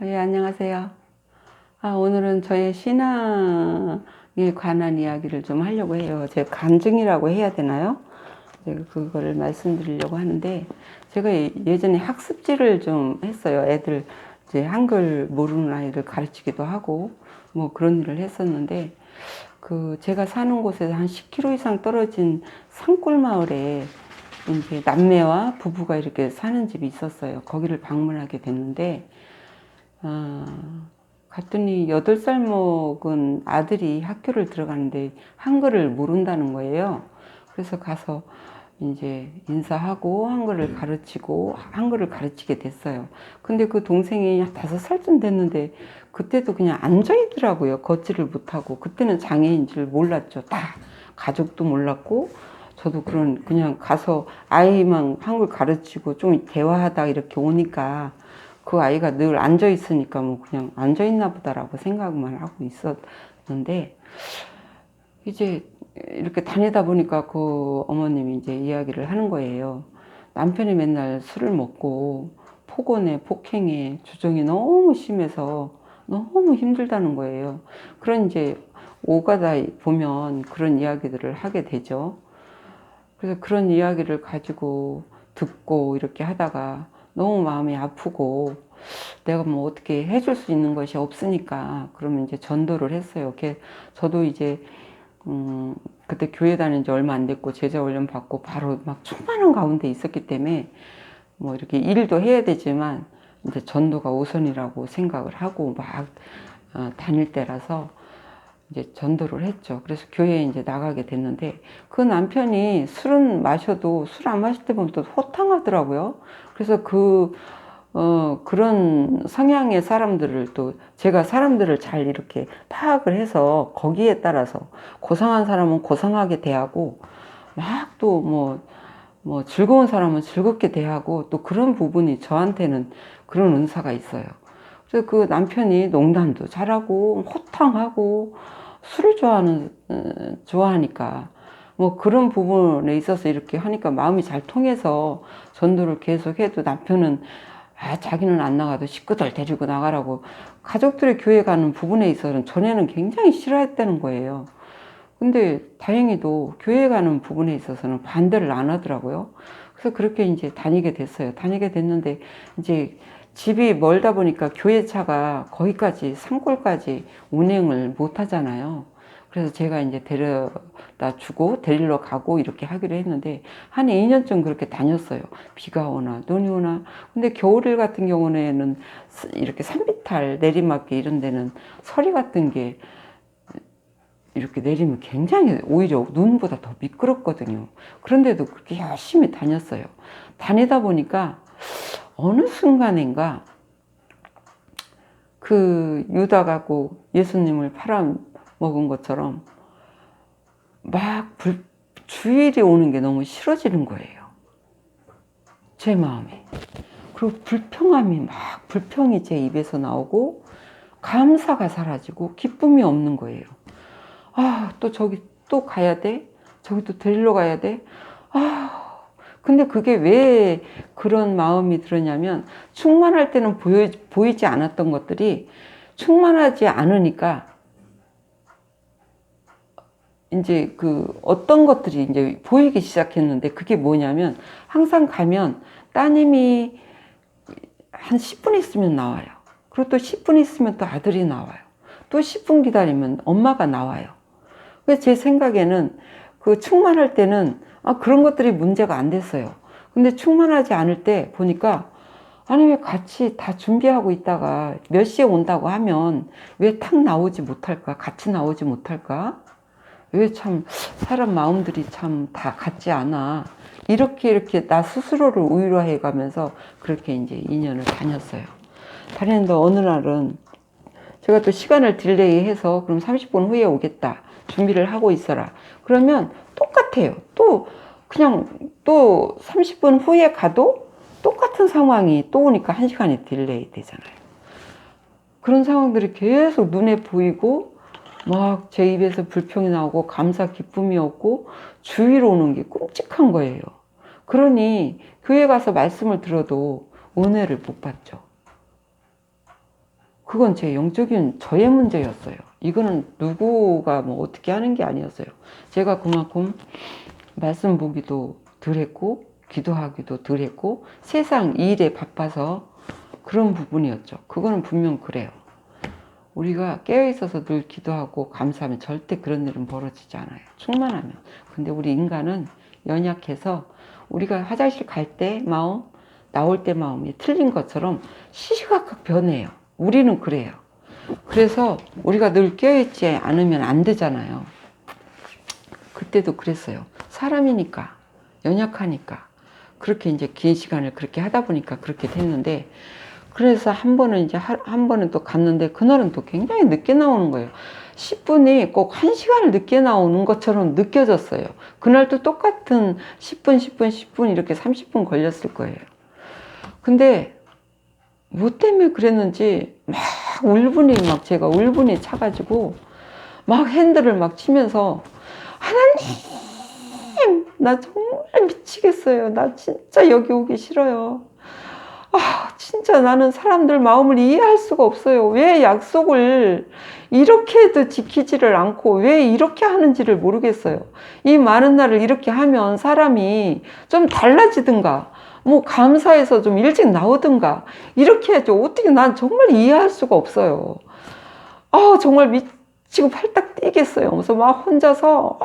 예, 안녕하세요. 오늘은 저의 신앙에 관한 이야기를 좀 하려고 해요. 제 간증이라고 해야 되나요? 제가 그거를 말씀드리려고 하는데, 제가 예전에 학습지를 좀 했어요. 애들, 이제 한글 모르는 아이들 가르치기도 하고, 뭐 그런 일을 했었는데, 제가 사는 곳에서 한 10km 이상 떨어진 산골 마을에 이제 남매와 부부가 이렇게 사는 집이 있었어요. 거기를 방문하게 됐는데, 아, 갔더니 8살 먹은 아들이 학교를 들어가는데 한글을 모른다는 거예요. 그래서 가서 이제 인사하고 한글을 가르치고 한글을 가르치게 됐어요. 근데 그 동생이 한 5살쯤 됐는데 그때도 그냥 앉아 있더라고요. 걷지를 못하고. 그때는 장애인 줄 몰랐죠. 다 가족도 몰랐고 저도 그냥 가서 아이만 한글 가르치고 좀 대화하다 이렇게 오니까 그 아이가 늘 앉아 있으니까 뭐 그냥 앉아 있나 보다라고 생각만 하고 있었는데 이제 이렇게 다니다 보니까 그 어머님이 이제 이야기를 하는 거예요. 남편이 맨날 술을 먹고 폭언에 폭행에 주정이 너무 심해서 너무 힘들다는 거예요. 그런 이제 오가다 보면 그런 이야기들을 하게 되죠. 그래서 그런 이야기를 가지고 듣고 이렇게 하다가 너무 마음이 아프고 내가 뭐 어떻게 해줄 수 있는 것이 없으니까 그러면 이제 전도를 했어요. 저도 이제 그때 교회 다닌 지 얼마 안 됐고 제자 훈련 받고 바로 막 충만한 가운데 있었기 때문에 뭐 이렇게 일도 해야 되지만 이제 전도가 우선이라고 생각을 하고 막 다닐 때라서 이제 전도를 했죠. 그래서 교회에 이제 나가게 됐는데 그 남편이 술은 마셔도 술 안 마실 때 보면 또 호탕하더라고요. 그래서 그런 성향의 사람들을 또 제가 사람들을 잘 이렇게 파악을 해서 거기에 따라서 고상한 사람은 고상하게 대하고 막 또 뭐 즐거운 사람은 즐겁게 대하고 또 그런 부분이 저한테는 그런 은사가 있어요. 그래서 그 남편이 농담도 잘하고 호탕하고 술을 좋아하니까 뭐 그런 부분에 있어서 이렇게 하니까 마음이 잘 통해서 전도를 계속해도 남편은 자기는 안 나가도 식구들 데리고 나가라고 가족들의 교회 가는 부분에 있어서는 전에는 굉장히 싫어했다는 거예요. 근데 다행히도 교회 가는 부분에 있어서는 반대를 안 하더라고요. 그래서 그렇게 이제 다니게 됐어요. 다니게 됐는데 이제 집이 멀다 보니까 교회 차가 거기까지 산골까지 운행을 못 하잖아요. 그래서 제가 이제 데려다 주고 데리러 가고 이렇게 하기로 했는데 한 2년쯤 그렇게 다녔어요. 비가 오나 눈이 오나. 근데 겨울일 같은 경우에는 이렇게 산비탈 내리막길 이런 데는 서리 같은 게 이렇게 내리면 굉장히 오히려 눈보다 더 미끄럽거든요. 그런데도 그렇게 열심히 다녔어요. 다니다 보니까 어느 순간인가 그 유다가고 예수님을 팔아먹은 것처럼 막 주일이 오는 게 너무 싫어지는 거예요. 제 마음에. 그리고 불평이 제 입에서 나오고 감사가 사라지고 기쁨이 없는 거예요. 또 저기 또 가야 돼? 저기 또 데리러 가야 돼? 근데 그게 왜 그런 마음이 들었냐면 충만할 때는 보이지 않았던 것들이 충만하지 않으니까 이제 어떤 것들이 이제 보이기 시작했는데 그게 뭐냐면 항상 가면 따님이 한 10분 있으면 나와요. 그리고 또 10분 있으면 또 아들이 나와요. 또 10분 기다리면 엄마가 나와요. 그래서 제 생각에는 그 충만할 때는 그런 것들이 문제가 안 됐어요. 근데 충만하지 않을 때 보니까 아니 왜 같이 다 준비하고 있다가 몇 시에 온다고 하면 왜 탁 나오지 못할까? 같이 나오지 못할까? 왜 참 사람 마음들이 참 다 같지 않아. 이렇게 나 스스로를 위로해 가면서 그렇게 이제 2년을 다녔어요. 다녔는데 어느 날은 제가 또 시간을 딜레이해서 그럼 30분 후에 오겠다. 준비를 하고 있어라. 그러면 똑같아요. 그냥 또 30분 후에 가도 똑같은 상황이 또 오니까 1시간이 딜레이 되잖아요. 그런 상황들이 계속 눈에 보이고 막 제 입에서 불평이 나오고 감사 기쁨이 없고 주위로 오는 게 끔찍한 거예요. 그러니 교회 가서 말씀을 들어도 은혜를 못 받죠. 그건 제 영적인 저의 문제였어요. 이거는 누구가 뭐 어떻게 하는 게 아니었어요. 제가 그만큼 말씀 보기도 덜 했고 기도하기도 덜 했고 세상 일에 바빠서 그런 부분이었죠. 그거는 분명 그래요. 우리가 깨어있어서 늘 기도하고 감사하면 절대 그런 일은 벌어지지 않아요. 충만하면. 근데 우리 인간은 연약해서 우리가 화장실 갈 때 마음, 나올 때 마음이 틀린 것처럼 시시각각 변해요. 우리는 그래요. 그래서 우리가 늘 깨어있지 않으면 안 되잖아요. 그때도 그랬어요. 사람이니까, 연약하니까. 그렇게 이제 긴 시간을 그렇게 하다 보니까 그렇게 됐는데, 그래서 한 번은 이제 한 번은 또 갔는데, 그날은 또 굉장히 늦게 나오는 거예요. 10분이 꼭 1시간을 늦게 나오는 것처럼 느껴졌어요. 그날도 똑같은 10분, 10분, 10분 이렇게 30분 걸렸을 거예요. 근데 뭐 때문에 그랬는지 막 울분이 막 제가 울분이 차가지고 막 핸들을 막 치면서 하나님, 나 정말 미치겠어요. 나 진짜 여기 오기 싫어요. 아, 진짜 나는 사람들 마음을 이해할 수가 없어요. 왜 약속을 이렇게도 지키지를 않고 왜 이렇게 하는지를 모르겠어요. 이 많은 날을 이렇게 하면 사람이 좀 달라지든가, 뭐 감사해서 좀 일찍 나오든가, 이렇게 해야죠. 어떻게 난 정말 이해할 수가 없어요. 아, 정말 미치고 팔딱 뛰겠어요. 그래서 막 혼자서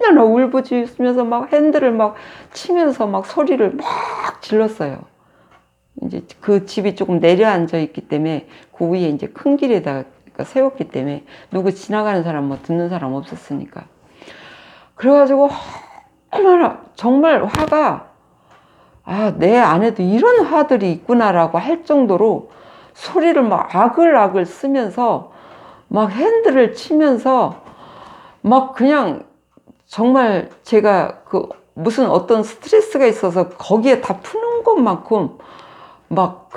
얼마나 울부짖으면서 막 핸들을 막 치면서 막 소리를 막 질렀어요. 이제 그 집이 조금 내려앉아 있기 때문에 그 위에 이제 큰 길에다가 세웠기 때문에 누구 지나가는 사람 뭐 듣는 사람 없었으니까. 그래가지고 얼마나 정말 화가, 아, 내 안에도 이런 화들이 있구나라고 할 정도로 소리를 막 아글아글 쓰면서 막 핸들을 치면서 막 그냥 정말 제가 그 무슨 어떤 스트레스가 있어서 거기에 다 푸는 것만큼 막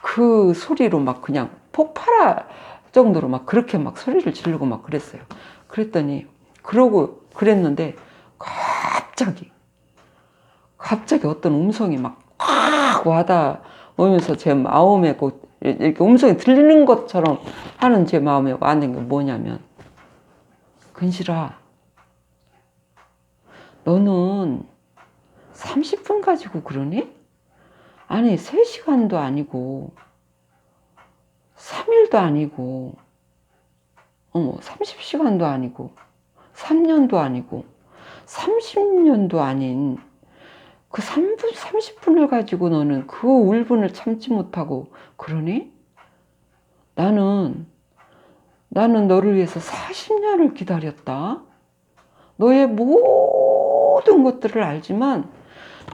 그 소리로 막 그냥 폭발할 정도로 막 그렇게 막 소리를 지르고 막 그랬어요. 그랬더니, 그러고 그랬는데 갑자기 어떤 음성이 막 꽉 와다 오면서 제 마음에 이렇게 음성이 들리는 것처럼 하는 제 마음에 와는 게 뭐냐면, 근실아, 너는 30분 가지고 그러니? 아니, 3시간도 아니고 3일도 아니고 30시간도 아니고 3년도 아니고 30년도 아닌 그 30분을 가지고 너는 그 울분을 참지 못하고 그러니? 나는 너를 위해서 40년을 기다렸다. 너의 모든 것들을 알지만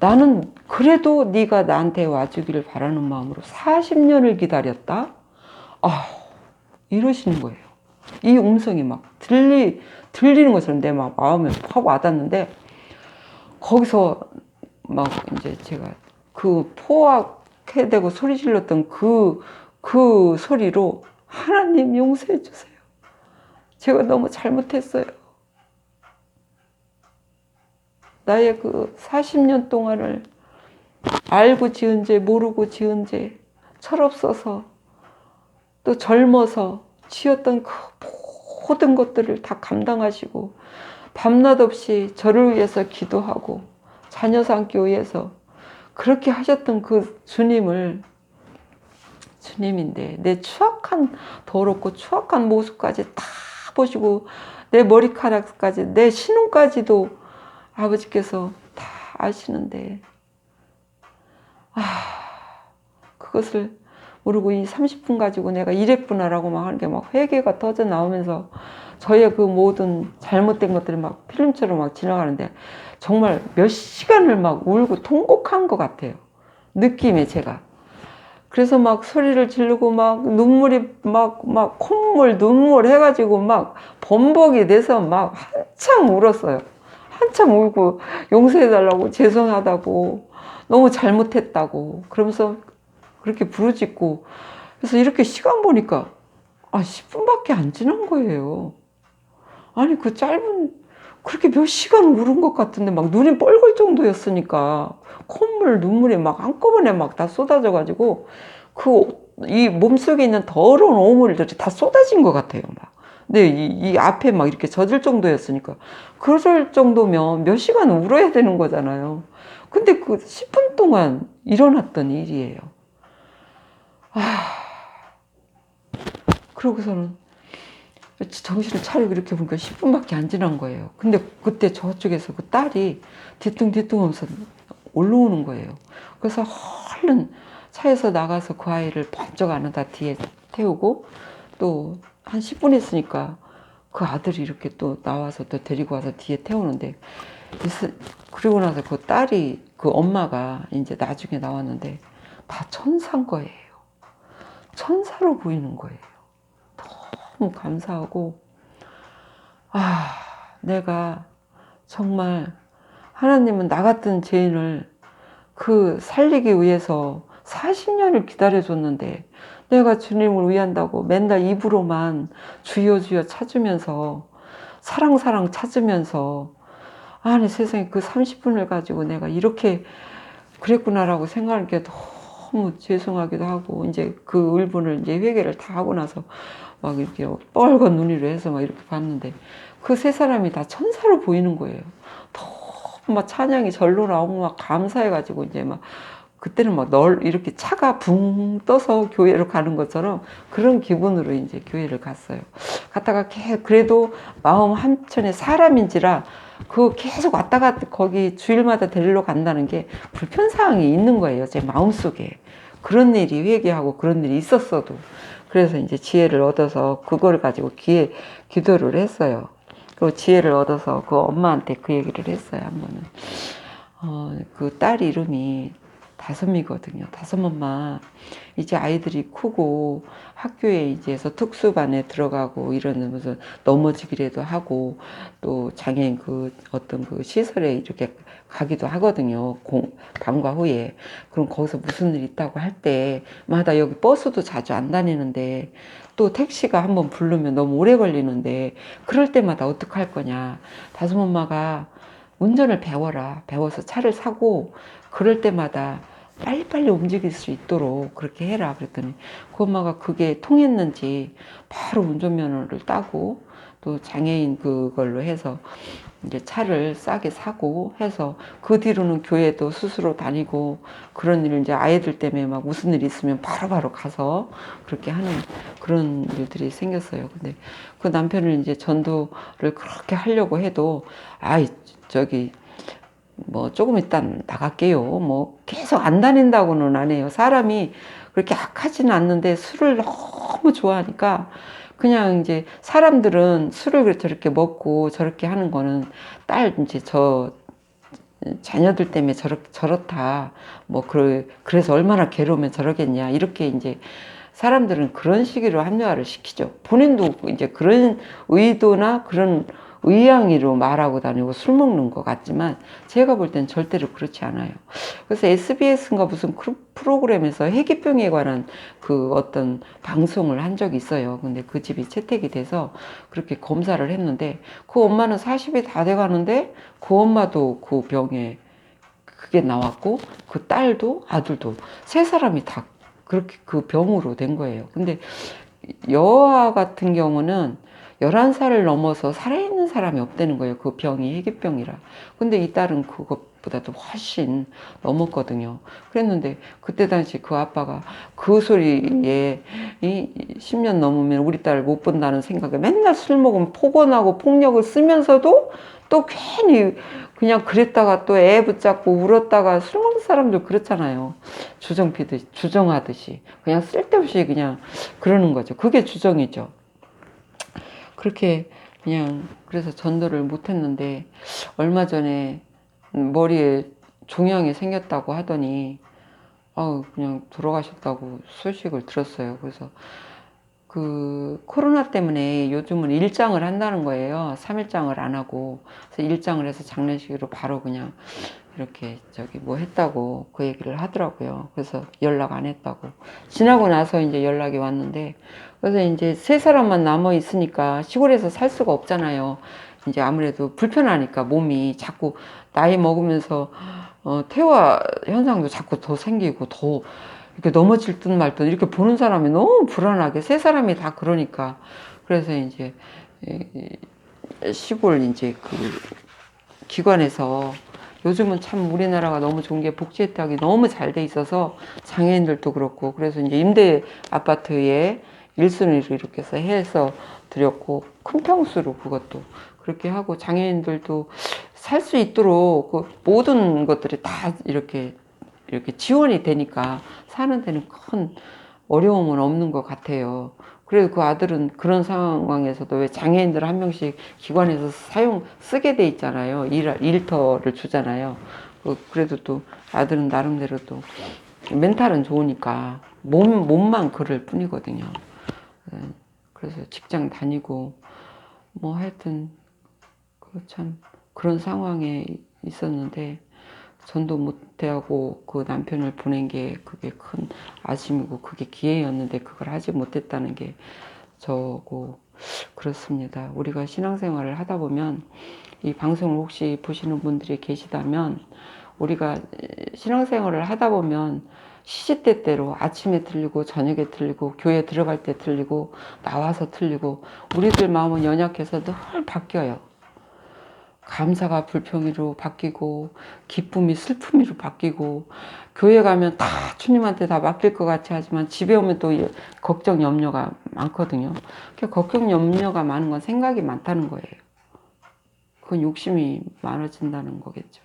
나는 그래도 네가 나한테 와주기를 바라는 마음으로 40년을 기다렸다. 아, 이러시는 거예요. 이 음성이 막 들리는 것처럼 내 마음에 확 와닿는데, 거기서 막 이제 제가 그 포악해대고 소리 질렀던 그 소리로, 하나님 용서해 주세요. 제가 너무 잘못했어요. 나의 그 40년 동안을 알고 지은 죄, 모르고 지은 죄, 철없어서 또 젊어서 지었던 그 모든 것들을 다 감당하시고 밤낮 없이 저를 위해서 기도하고 자녀 삼기 위해서 그렇게 하셨던 그 주님인데 내 추악한, 더럽고 추악한 모습까지 다 보시고 내 머리카락까지, 내 신혼까지도 아버지께서 다 아시는데, 그것을 모르고 이 30분 가지고 내가 이랬구나라고 막 하는 게 막 회개가 터져 나오면서 저의 그 모든 잘못된 것들이 막 필름처럼 막 지나가는데, 정말 몇 시간을 막 울고 통곡한 것 같아요. 느낌에 제가. 그래서 막 소리를 지르고 막 눈물이 막 콧물, 눈물 해가지고 막 범벅이 돼서 막 한참 울었어요. 한참 울고 용서해달라고, 죄송하다고, 너무 잘못했다고 그러면서 그렇게 부르짖고. 그래서 이렇게 시간 보니까 10분밖에 안 지난 거예요. 아니, 그 짧은, 그렇게 몇 시간 울은 것 같은데 막 눈이 뻘걸 정도였으니까 콧물, 눈물이 막 한꺼번에 막 다 쏟아져 가지고 그 이 몸속에 있는 더러운 오물들이 다 쏟아진 것 같아요. 막. 근데 이 앞에 막 이렇게 젖을 정도였으니까 그럴 정도면 몇 시간 울어야 되는 거잖아요. 근데 그 10분 동안 일어났던 일이에요. 그러고서는 정신을 차리고 이렇게 보니까 10분밖에 안 지난 거예요. 근데 그때 저쪽에서 그 딸이 뒤뚱뒤뚱 하면서 올라오는 거예요. 그래서 얼른 차에서 나가서 그 아이를 번쩍 안아다 뒤에 태우고 또 한 10분 있으니까 그 아들이 이렇게 또 나와서 또 데리고 와서 뒤에 태우는데 그리고 나서 그 딸이 그 엄마가 이제 나중에 나왔는데 다 천사인 거예요. 천사로 보이는 거예요. 너무 감사하고 내가 정말 하나님은 나 같은 죄인을 그 살리기 위해서 40년을 기다려줬는데 내가 주님을 위한다고 맨날 입으로만 주여 주여 찾으면서 사랑 사랑 찾으면서 아니 세상에 그 30분을 가지고 내가 이렇게 그랬구나라고 생각하는 게 너무 죄송하기도 하고 이제 그 울분을 이제 회개를 다 하고 나서 막 이렇게 뻘건 눈으로 해서 막 이렇게 봤는데 그 세 사람이 다 천사로 보이는 거예요. 너무 막 찬양이 절로 나오고 막 감사해가지고 이제 막 그때는 막 이렇게 차가 붕 떠서 교회로 가는 것처럼 그런 기분으로 이제 교회를 갔어요. 갔다가 그래도 마음 한켠에 사람인지라 그 계속 왔다 갔다 거기 주일마다 데리러 간다는 게 불편사항이 있는 거예요. 제 마음속에. 그런 일이 회개하고 그런 일이 있었어도. 그래서 이제 지혜를 얻어서 그걸 가지고 기도를 했어요. 그 지혜를 얻어서 그 엄마한테 그 얘기를 했어요. 한 번은. 그 딸 이름이 다솜이거든요. 다솜엄마 이제 아이들이 크고 학교에 이제서 특수반에 들어가고 이러는 무슨 넘어지기라도 하고 또 장애인 그 어떤 그 시설에 이렇게 가기도 하거든요. 방과 후에. 그럼 거기서 무슨 일 있다고 할 때마다 여기 버스도 자주 안 다니는데 또 택시가 한번 부르면 너무 오래 걸리는데 그럴 때마다 어떡할 거냐. 다솜엄마가 운전을 배워라. 배워서 차를 사고 그럴 때마다 빨리빨리 움직일 수 있도록 그렇게 해라. 그랬더니 그 엄마가 그게 통했는지 바로 운전면허를 따고 또 장애인 그걸로 해서 이제 차를 싸게 사고 해서 그 뒤로는 교회도 스스로 다니고 그런 일을 이제 아이들 때문에 막 무슨 일 있으면 바로바로 가서 그렇게 하는 그런 일들이 생겼어요. 근데 그 남편을 이제 전도를 그렇게 하려고 해도 저기 뭐 조금 있다 나갈게요. 뭐 계속 안 다닌다고는 안 해요. 사람이 그렇게 악하지는 않는데 술을 너무 좋아하니까 그냥 이제 사람들은 술을 저렇게 먹고 저렇게 하는 거는 딸 이제 자녀들 때문에 저렇다. 뭐 그래서 얼마나 괴로우면 저러겠냐. 이렇게 이제 사람들은 그런 식으로 합리화를 시키죠. 본인도 이제 그런 의도나 그런 의향으로 말하고 다니고 술 먹는 것 같지만 제가 볼 땐 절대로 그렇지 않아요. 그래서 SBS인가 무슨 프로그램에서 해기병에 관한 그 어떤 방송을 한 적이 있어요. 근데 그 집이 채택이 돼서 그렇게 검사를 했는데 그 엄마는 40이 다 돼가는데 그 엄마도 그 병에 그게 나왔고 그 딸도 아들도 세 사람이 다 그렇게 그 병으로 된 거예요. 근데 여아 같은 경우는 11살을 넘어서 살아있는 사람이 없다는 거예요. 그 병이 해기병이라. 근데 이 딸은 그것보다도 훨씬 넘었거든요. 그랬는데 그때 당시 그 아빠가 그 소리에 10년 넘으면 우리 딸 못 본다는 생각에 맨날 술 먹으면 폭언하고 폭력을 쓰면서도 또 괜히 그냥 그랬다가 또 애 붙잡고 울었다가 술 먹는 사람들 그렇잖아요. 주정하듯이. 그냥 쓸데없이 그냥 그러는 거죠. 그게 주정이죠. 그렇게 그냥 그래서 전도를 못했는데 얼마 전에 머리에 종양이 생겼다고 하더니 그냥 돌아가셨다고 소식을 들었어요. 그래서 그 코로나 때문에 요즘은 일장을 한다는 거예요. 3일장을 안 하고 그래서 일장을 해서 장례식으로 바로 그냥 이렇게 뭐 했다고 그 얘기를 하더라고요. 그래서 연락 안 했다고. 지나고 나서 이제 연락이 왔는데 그래서 이제 세 사람만 남아 있으니까 시골에서 살 수가 없잖아요. 이제 아무래도 불편하니까 몸이 자꾸 나이 먹으면서 퇴화 현상도 자꾸 더 생기고 더 이렇게 넘어질 듯 말 듯 이렇게 보는 사람이 너무 불안하게 세 사람이 다 그러니까 그래서 이제 시골 이제 그 기관에서 요즘은 참 우리나라가 너무 좋은 게 복지 혜택이 너무 잘 돼 있어서 장애인들도 그렇고 그래서 이제 임대 아파트에 1순위로 이렇게 해서 드렸고 큰 평수로 그것도 그렇게 하고 장애인들도 살 수 있도록 그 모든 것들이 다 이렇게 지원이 되니까 사는 데는 큰 어려움은 없는 것 같아요. 그래도 그 아들은 그런 상황에서도 왜 장애인들 한 명씩 기관에서 쓰게 돼 있잖아요. 일터를 주잖아요. 그래도 또 아들은 나름대로 또 멘탈은 좋으니까 몸만 그럴 뿐이거든요. 그래서 직장 다니고 뭐 하여튼 그 참 그런 상황에 있었는데 전도 못하고 그 남편을 보낸 게 그게 큰 아쉬움이고 그게 기회였는데 그걸 하지 못했다는 게 저고 그렇습니다. 우리가 신앙생활을 하다 보면 이 방송을 혹시 보시는 분들이 계시다면 우리가 신앙생활을 하다 보면 시시때때로 아침에 들리고 저녁에 들리고 교회 들어갈 때 들리고 나와서 들리고 우리들 마음은 연약해서 늘 바뀌어요. 감사가 불평이로 바뀌고 기쁨이 슬픔이로 바뀌고 교회 가면 다 주님한테 다 맡길 것 같이 하지만 집에 오면 또 걱정 염려가 많거든요. 걱정 염려가 많은 건 생각이 많다는 거예요. 그건 욕심이 많아진다는 거겠죠.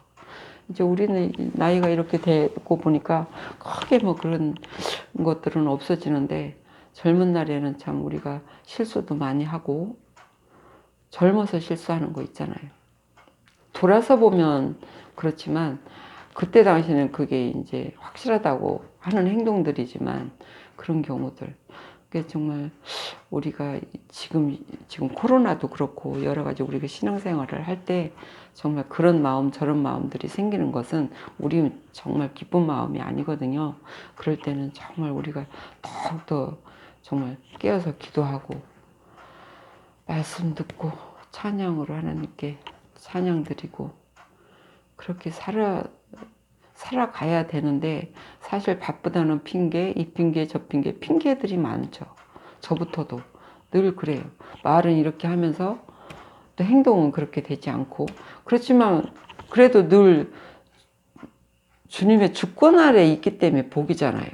이제 우리는 나이가 이렇게 되고 보니까 크게 뭐 그런 것들은 없어지는데 젊은 날에는 참 우리가 실수도 많이 하고 젊어서 실수하는 거 있잖아요. 돌아서 보면 그렇지만 그때 당시에는 그게 이제 확실하다고 하는 행동들이지만 그런 경우들 그게 정말 우리가 지금 코로나도 그렇고 여러 가지 우리가 신앙생활을 할 때 정말 그런 마음 저런 마음들이 생기는 것은 우리 정말 기쁜 마음이 아니거든요. 그럴 때는 정말 우리가 더욱더 정말 깨어서 기도하고 말씀 듣고 찬양으로 하나님께 찬양 드리고 그렇게 살아가야 되는데 사실 바쁘다는 핑계, 이 핑계, 저 핑계, 핑계들이 많죠. 저부터도 늘 그래요. 말은 이렇게 하면서 또 행동은 그렇게 되지 않고 그렇지만 그래도 늘 주님의 주권 아래 있기 때문에 복이잖아요.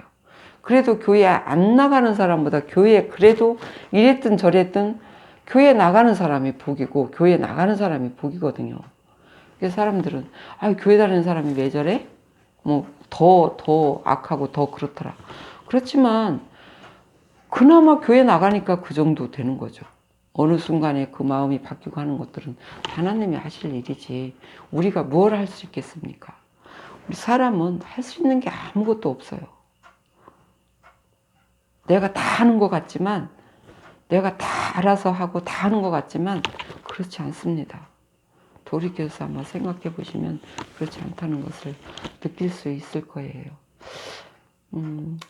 그래도 교회 안 나가는 사람보다 교회 그래도 이랬든 저랬든 교회 나가는 사람이 복이고 교회 나가는 사람이 복이거든요. 그래서 사람들은 교회 다니는 사람이 왜 저래? 뭐 더 악하고 더 그렇더라. 그렇지만 그나마 교회 나가니까 그 정도 되는 거죠. 어느 순간에 그 마음이 바뀌고 하는 것들은 하나님이 하실 일이지 우리가 뭘 할 수 있겠습니까? 우리 사람은 할 수 있는 게 아무것도 없어요. 내가 다 하는 것 같지만 내가 다 알아서 하고 다 하는 것 같지만 그렇지 않습니다. 돌이켜서 한번 생각해 보시면 그렇지 않다는 것을 느낄 수 있을 거예요.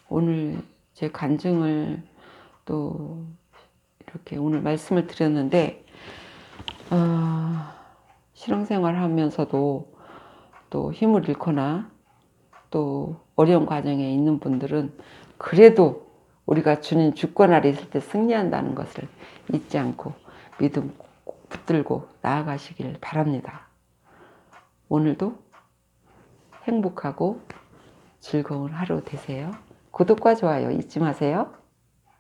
오늘 제 간증을 또 이렇게 오늘 말씀을 드렸는데 신앙생활 하면서도 또 힘을 잃거나 또 어려운 과정에 있는 분들은 그래도 우리가 주님 주권 아래 있을 때 승리한다는 것을 잊지 않고 믿음 꼭 붙들고 나아가시길 바랍니다. 오늘도 행복하고 즐거운 하루 되세요. 구독과 좋아요 잊지 마세요.